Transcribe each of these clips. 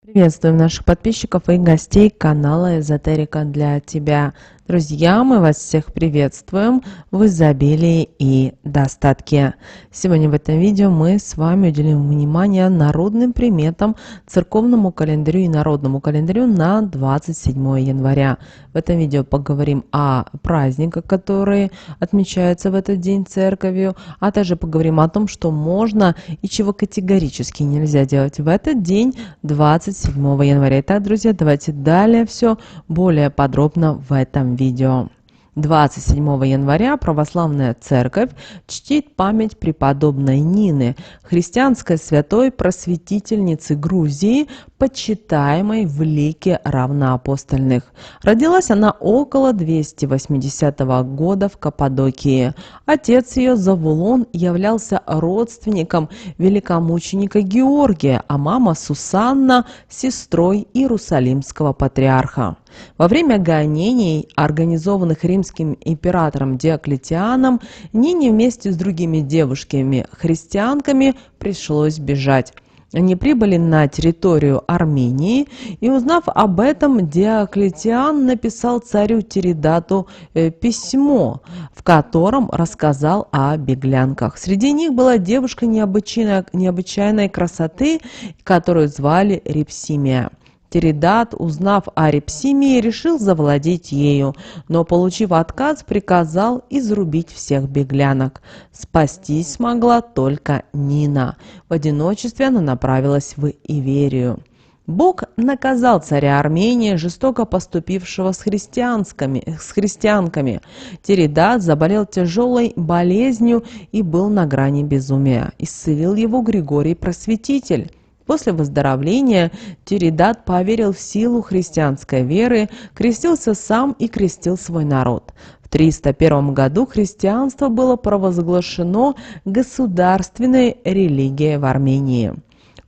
Приветствуем наших подписчиков и гостей канала Эзотерика для тебя. Друзья, мы вас всех приветствуем в изобилии и достатке. Сегодня в этом видео мы с вами уделим внимание народным приметам, церковному календарю и народному календарю на 27 января. В этом видео поговорим о праздниках, которые отмечаются в этот день церковью, а также поговорим о том, что можно и чего категорически нельзя делать в этот день, 27 января. Итак, друзья, давайте далее все более подробно в этом видео. 27 января православная церковь чтит память преподобной Нины, христианской святой просветительницы Грузии, почитаемой в лике равноапостольных. Родилась она около 280 года в Каппадокии. Отец ее, Завулон, являлся родственником великомученика Георгия, а мама Сусанна – сестрой Иерусалимского патриарха. Во время гонений, организованных римским императором Диоклетианом, Нине вместе с другими девушками-христианками пришлось бежать. Они прибыли на территорию Армении, и, узнав об этом, Диоклетиан написал царю Тиридату письмо, в котором рассказал о беглянках. Среди них была девушка необычайной красоты, которую звали Репсимия. Тиридат, узнав о Репсимии, решил завладеть ею, но, получив отказ, приказал изрубить всех беглянок. Спастись смогла только Нина. В одиночестве она направилась в Иверию. Бог наказал царя Армении, жестоко поступившего с христианками. Тиридат заболел тяжелой болезнью и был на грани безумия. Исцелил его Григорий Просветитель. После выздоровления Тиридат поверил в силу христианской веры, крестился сам и крестил свой народ. В 301 году христианство было провозглашено государственной религией в Армении.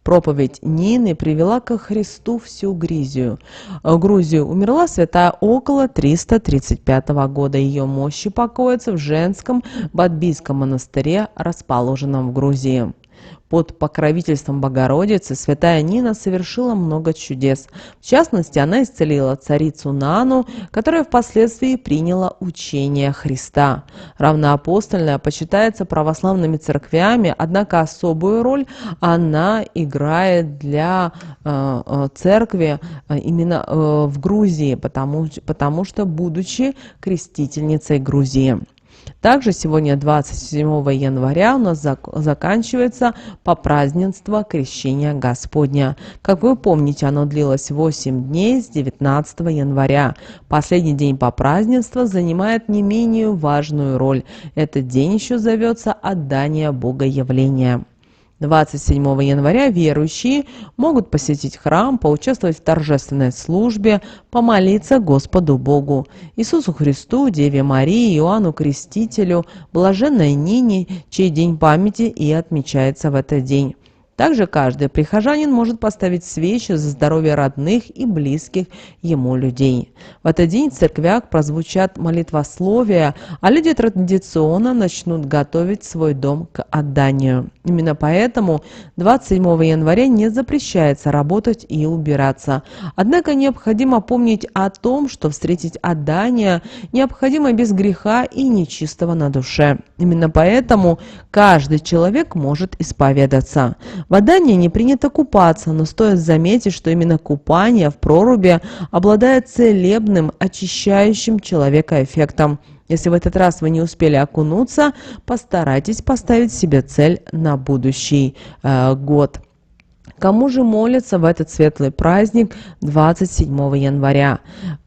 Проповедь Нины привела ко Христу всю Грузию. Умерла святая около 335 года. Ее мощи покоятся в женском Бадбийском монастыре, расположенном в Грузии. Под покровительством Богородицы святая Нина совершила много чудес. В частности, она исцелила царицу Нану, которая впоследствии приняла учение Христа. Равноапостольная почитается православными церквями, однако особую роль она играет для церкви именно в Грузии, потому что, будучи крестительницей Грузии. Также сегодня, 27 января, у нас заканчивается попразднество Крещения Господня. Как вы помните, оно длилось 8 дней с 19 января. Последний день попразднества занимает не менее важную роль. Этот день еще зовется «Отдание Богоявления». 27 января верующие могут посетить храм, поучаствовать в торжественной службе, помолиться Господу Богу, Иисусу Христу, Деве Марии, Иоанну Крестителю, блаженной Нине, чей день памяти и отмечается в этот день. Также каждый прихожанин может поставить свечи за здоровье родных и близких ему людей. В этот день в церквях прозвучат молитвословия, а люди традиционно начнут готовить свой дом к отданию. Именно поэтому 27 января не запрещается работать и убираться. Однако необходимо помнить о том, что встретить отдание необходимо без греха и нечистого на душе. Именно поэтому каждый человек может исповедаться. В отдании не принято купаться, но стоит заметить, что именно купание в проруби обладает целебным, очищающим человека эффектом. Если в этот раз вы не успели окунуться, постарайтесь поставить себе цель на будущий год. Кому же молятся в этот светлый праздник 27 января?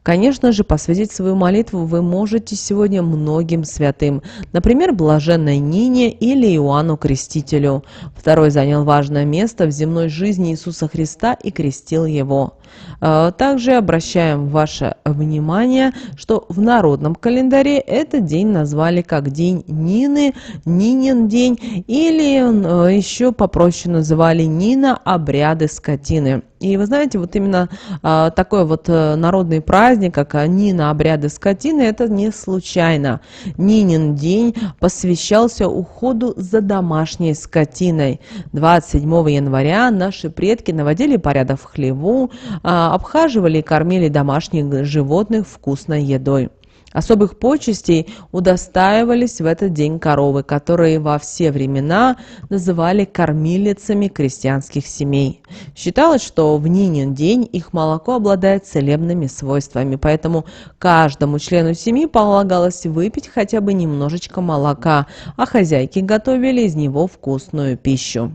Конечно же, посвятить свою молитву вы можете сегодня многим святым, например, блаженной Нине или Иоанну Крестителю. Второй занял важное место в земной жизни Иисуса Христа и крестил его. Также обращаем ваше внимание, что в народном календаре этот день назвали как День Нины, Нинин день, или еще попроще называли Нина обряды скотины. И вы знаете, вот именно такой вот народный праздник, как Нина, обряды скотины, это не случайно. Нинин день посвящался уходу за домашней скотиной. 27 января наши предки наводили порядок в хлеву, обхаживали и кормили домашних животных вкусной едой. Особых почестей удостаивались в этот день коровы, которые во все времена называли кормилицами крестьянских семей. Считалось, что в Нинин день их молоко обладает целебными свойствами, поэтому каждому члену семьи полагалось выпить хотя бы немножечко молока, а хозяйки готовили из него вкусную пищу.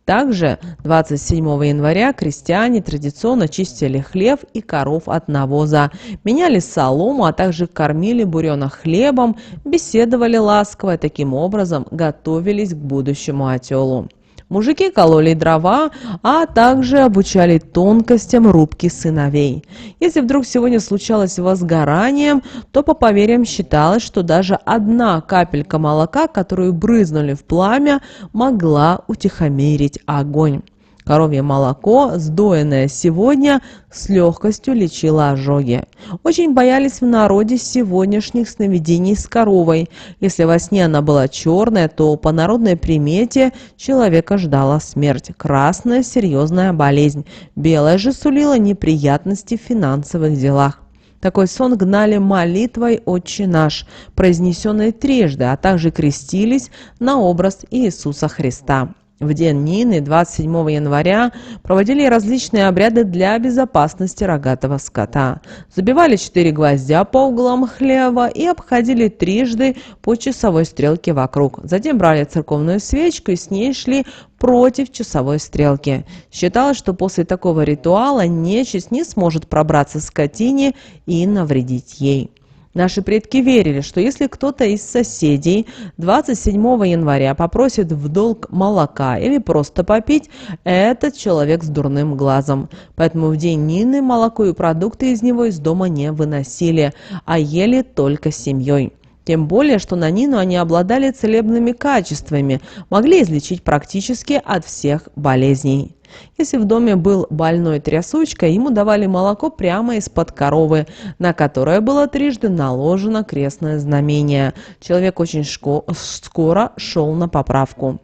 Также 27 января крестьяне традиционно чистили хлев и коров от навоза, меняли солому, а также кормили буренок хлебом, беседовали ласково, таким образом готовились к будущему отелу. Мужики кололи дрова, а также обучали тонкостям рубки сыновей. Если вдруг сегодня случалось возгорание, то по поверьям считалось, что даже одна капелька молока, которую брызнули в пламя, могла утихомирить огонь. Коровье молоко, сдоенное сегодня, с легкостью лечило ожоги. Очень боялись в народе сегодняшних сновидений с коровой. Если во сне она была черная, то по народной примете человека ждала смерть. Красная – серьезная болезнь. Белая же сулила неприятности в финансовых делах. Такой сон гнали молитвой «Отче наш», произнесенной трижды, а также крестились на образ Иисуса Христа. В день Нины, 27 января, проводили различные обряды для безопасности рогатого скота. Забивали 4 гвоздя по углам хлева и обходили трижды по часовой стрелке вокруг. Затем брали церковную свечку и с ней шли против часовой стрелки. Считалось, что после такого ритуала нечисть не сможет пробраться к скотине и навредить ей. Наши предки верили, что если кто-то из соседей 27 января попросит в долг молока или просто попить, этот человек с дурным глазом. Поэтому в день Нины молоко и продукты из него из дома не выносили, а ели только семьей. Тем более, что на Нину они обладали целебными качествами, могли излечить практически от всех болезней. Если в доме был больной трясучкой, ему давали молоко прямо из-под коровы, на которое было трижды наложено крестное знамение. Человек очень скоро шел на поправку.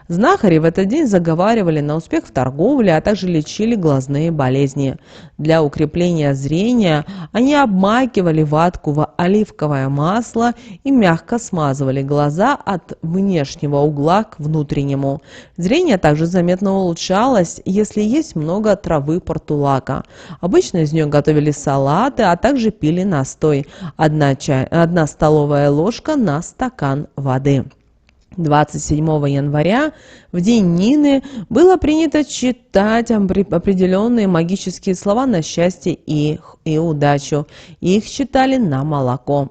Знахари в этот день заговаривали на успех в торговле, а также лечили глазные болезни. Для укрепления зрения они обмакивали ватку в оливковое масло и мягко смазывали глаза от внешнего угла к внутреннему. Зрение также заметно улучшалось, если есть много травы портулака. Обычно из нее готовили салаты, а также пили настой. Одна столовая ложка на стакан воды. 27 января, в день Нины, было принято читать определенные магические слова на счастье и удачу. Их читали на молоко.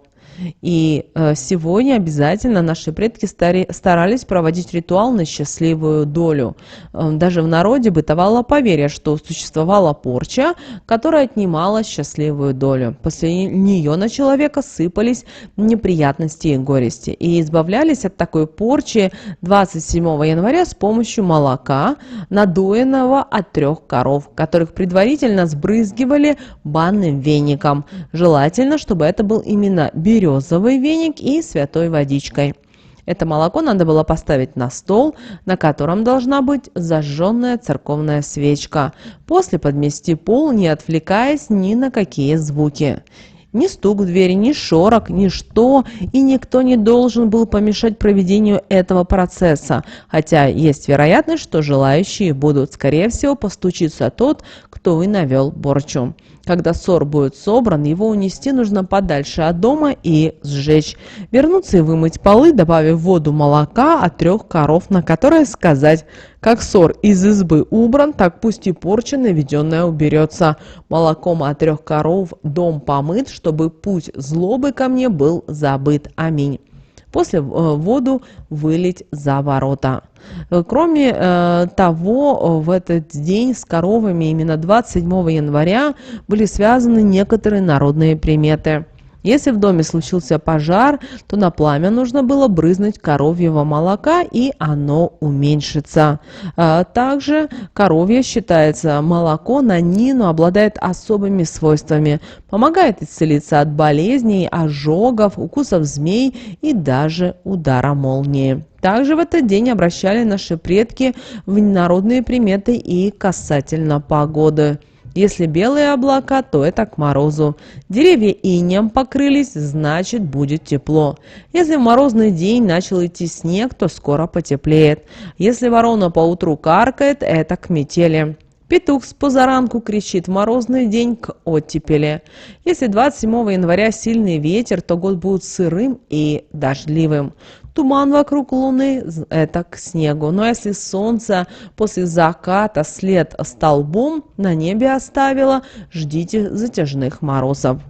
И сегодня обязательно наши предки старались проводить ритуал на счастливую долю. Даже в народе бытовало поверье, что существовала порча, которая отнимала счастливую долю. После нее на человека сыпались неприятности и горести. И избавлялись от такой порчи 27 января с помощью молока, надоенного от 3 коров, которых предварительно сбрызгивали банным веником. Желательно, чтобы это был именно березовый веник и святой водичкой. Это молоко надо было поставить на стол, на котором должна быть зажженная церковная свечка. После подмести пол, не отвлекаясь ни на какие звуки. Ни стук в двери, ни шорох, ничто и никто не должен был помешать проведению этого процесса, хотя есть вероятность, что желающие будут. Скорее всего, постучится тот, кто и навел порчу. Когда сор будет собран, его унести нужно подальше от дома и сжечь. Вернуться и вымыть полы, добавив в воду молока от 3 коров, на которое сказать: как сор из избы убран, так пусть и порча наведенная уберется. Молоком от 3 коров дом помыт, чтобы путь злобы ко мне был забыт. Аминь. После воду вылить за ворота. Кроме того, в этот день с коровами именно 27 января были связаны некоторые народные приметы. Если в доме случился пожар, то на пламя нужно было брызнуть коровьего молока, и оно уменьшится. Также коровье считается молоко на Нину, обладает особыми свойствами. Помогает исцелиться от болезней, ожогов, укусов змей и даже удара молнии. Также в этот день обращали наши предки в народные приметы и касательно погоды. Если белые облака, то это к морозу. Деревья инеем покрылись, значит будет тепло. Если в морозный день начал идти снег, то скоро потеплеет. Если ворона поутру каркает, это к метели. Петух с позаранку кричит в морозный день к оттепели. Если 27 января сильный ветер, то год будет сырым и дождливым. Туман вокруг луны – это к снегу. Но если солнце после заката след столбом на небе оставило, ждите затяжных морозов.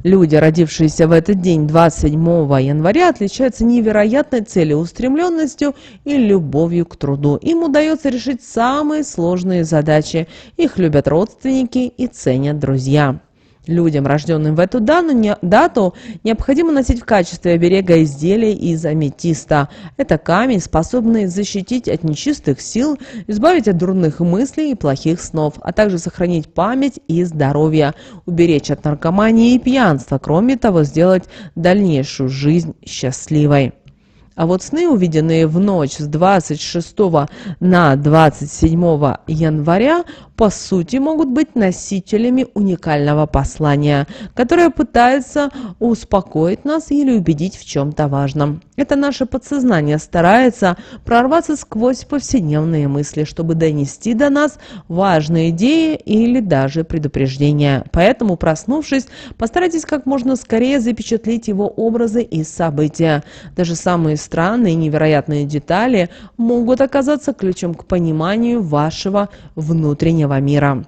Люди, родившиеся в этот день, 27 января, отличаются невероятной целеустремленностью и любовью к труду. Им удается решить самые сложные задачи. Их любят родственники и ценят друзья. Людям, рожденным в эту дату, необходимо носить в качестве оберега изделия из аметиста. Это камень, способный защитить от нечистых сил, избавить от дурных мыслей и плохих снов, а также сохранить память и здоровье, уберечь от наркомании и пьянства, кроме того, сделать дальнейшую жизнь счастливой. А вот сны, увиденные в ночь с 26 на 27 января, по сути, могут быть носителями уникального послания, которое пытается успокоить нас или убедить в чем-то важном. Это наше подсознание старается прорваться сквозь повседневные мысли, чтобы донести до нас важные идеи или даже предупреждения. Поэтому, проснувшись, постарайтесь как можно скорее запечатлеть его образы и события. Даже самые странные и невероятные детали могут оказаться ключом к пониманию вашего внутреннего мира.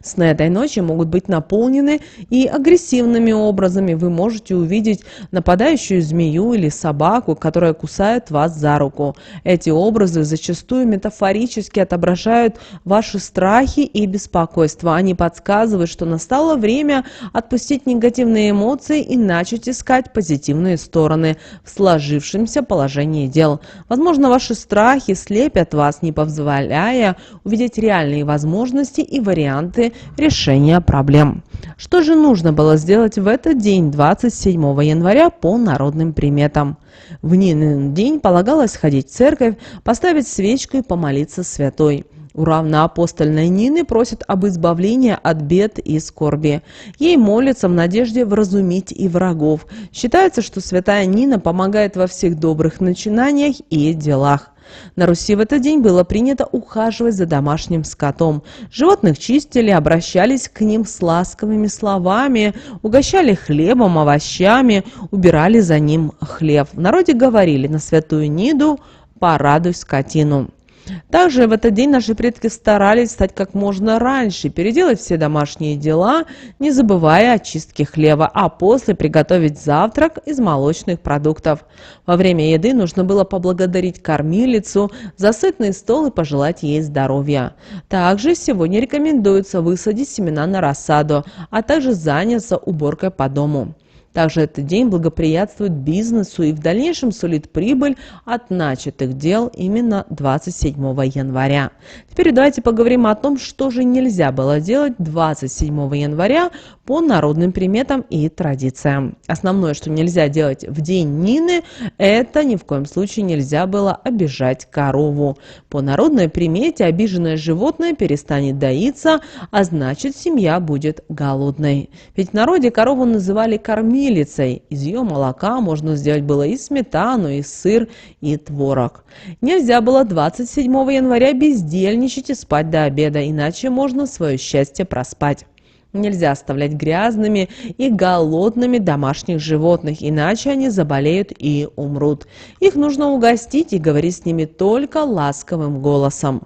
Сны этой ночи могут быть наполнены и агрессивными образами. Вы можете увидеть нападающую змею или собаку, которая кусает вас за руку. Эти образы зачастую метафорически отображают ваши страхи и беспокойства. Они подсказывают, что настало время отпустить негативные эмоции и начать искать позитивные стороны в сложившемся положении дел. Возможно, ваши страхи слепят вас, не позволяя увидеть реальные возможности и варианты решения проблем. Что же нужно было сделать в этот день, 27 января, по народным приметам? В Нинин день полагалось ходить в церковь, поставить свечку и помолиться святой. У равноапостольной Нины просят об избавлении от бед и скорби. Ей молятся в надежде вразумить и врагов. Считается, что святая Нина помогает во всех добрых начинаниях и делах. На Руси в этот день было принято ухаживать за домашним скотом. Животных чистили, обращались к ним с ласковыми словами, угощали хлебом, овощами, убирали за ним хлев. В народе говорили: на святую Ниду порадуй скотину. Также в этот день наши предки старались встать как можно раньше, переделать все домашние дела, не забывая о чистке хлеба, а после приготовить завтрак из молочных продуктов. Во время еды нужно было поблагодарить кормилицу за сытный стол и пожелать ей здоровья. Также сегодня рекомендуется высадить семена на рассаду, а также заняться уборкой по дому. Также этот день благоприятствует бизнесу и в дальнейшем сулит прибыль от начатых дел именно 27 января. Теперь давайте поговорим о том, что же нельзя было делать 27 января по народным приметам и традициям. Основное, что нельзя делать в день Нины, это ни в коем случае нельзя было обижать корову. По народной примете обиженное животное перестанет доиться, а значит, семья будет голодной. Ведь в народе корову называли кормилицей. Из ее молока можно сделать было и сметану, и сыр, и творог. Нельзя было 27 января бездельничать и спать до обеда, иначе можно свое счастье проспать. Нельзя оставлять грязными и голодными домашних животных, иначе они заболеют и умрут. Их нужно угостить и говорить с ними только ласковым голосом.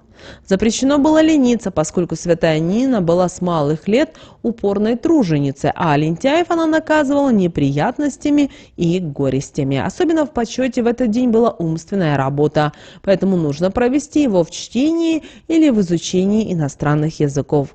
Запрещено было лениться, поскольку святая Нина была с малых лет упорной труженицей, а лентяев она наказывала неприятностями и горестями. Особенно в почете в этот день была умственная работа, поэтому нужно провести его в чтении или в изучении иностранных языков.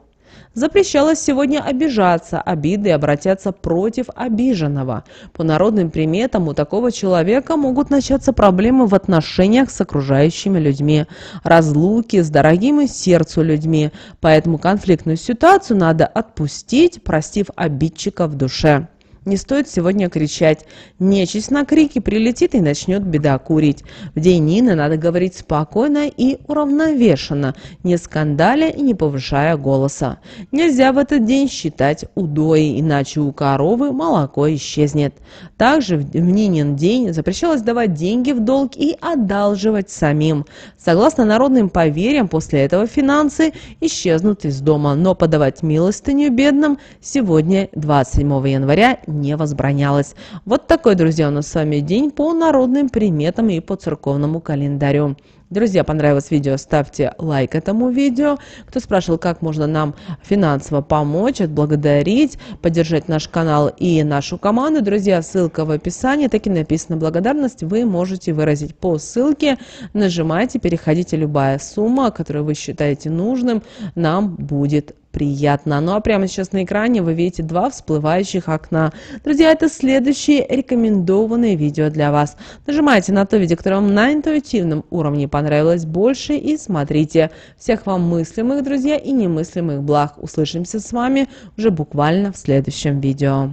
Запрещалось сегодня обижаться, обиды обратятся против обиженного. По народным приметам у такого человека могут начаться проблемы в отношениях с окружающими людьми, разлуки с дорогими сердцу людьми, поэтому конфликтную ситуацию надо отпустить, простив обидчика в душе. Не стоит сегодня кричать. Нечисть на крики прилетит и начнет бедокурить. В день Нины надо говорить спокойно и уравновешенно, не скандаля и не повышая голоса. Нельзя в этот день считать удои, иначе у коровы молоко исчезнет. Также в Нинин день запрещалось давать деньги в долг и одалживать самим. Согласно народным поверьям, после этого финансы исчезнут из дома, но подавать милостыню бедным сегодня, 27 января, не возбранялось. Вот такой, друзья, у нас с вами день по народным приметам и по церковному календарю. Друзья, понравилось видео, ставьте лайк этому видео. Кто спрашивал, как можно нам финансово помочь, отблагодарить, поддержать наш канал и нашу команду, друзья, ссылка в описании, так и написано благодарность, вы можете выразить по ссылке, нажимайте, переходите, любая сумма, которую вы считаете нужным, нам будет приятно. Ну а прямо сейчас на экране вы видите два всплывающих окна. Друзья, это следующие рекомендованные видео для вас. Нажимайте на то видео, которое вам на интуитивном уровне понравилось больше, и смотрите. Всех вам мыслимых, друзья, и немыслимых благ. Услышимся с вами уже буквально в следующем видео.